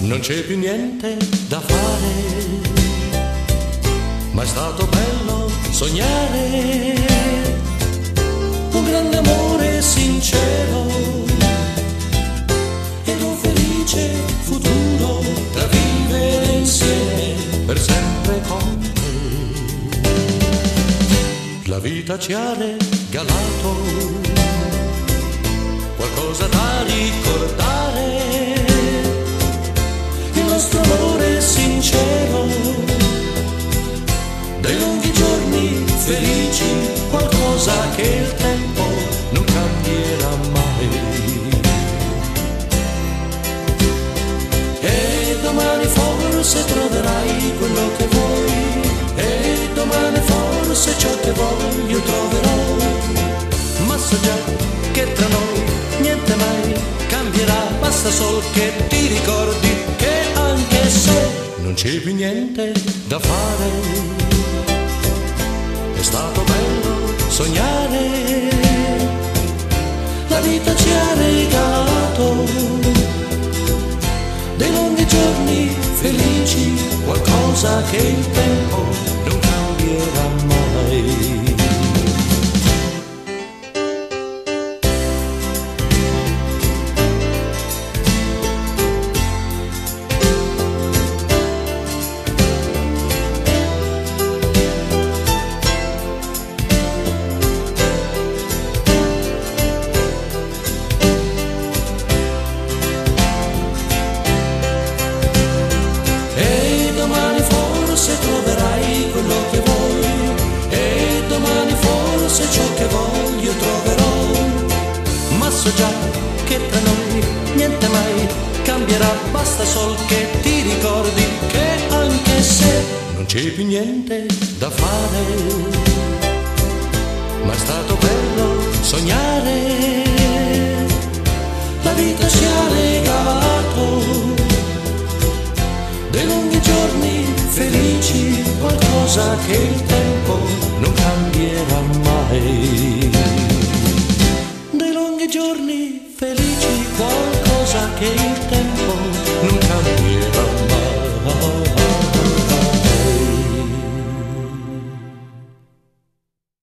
Non c'è più niente da fare, ma è stato bello sognare un grande amore sincero ed un felice futuro da vivere insieme per sempre con te. La vita ci ha regalato qualcosa da ricordare, il nostro amore sincero, dei lunghi giorni felici, qualcosa che il tempo non cambierà mai. E domani forse troverai quello che vuoi, e domani forse ciò che voglio troverò, ma so già che tra noi niente mai cambierà, basta sol che ti ricordi che anche se non c'è più niente da fare, è stato bello sognare, la vita ci ha regalato dei lunghi giorni felici, qualcosa che il tempo non cambierà mai. So già che tra noi niente mai cambierà, basta sol che ti ricordi che anche se non c'è più niente da fare, ma è stato bello sognare, la vita ci ha regalato dei lunghi giorni felici, qualcosa che il tempo non cambierà mai. Giorni felici, qualcosa che il tempo non cambierà.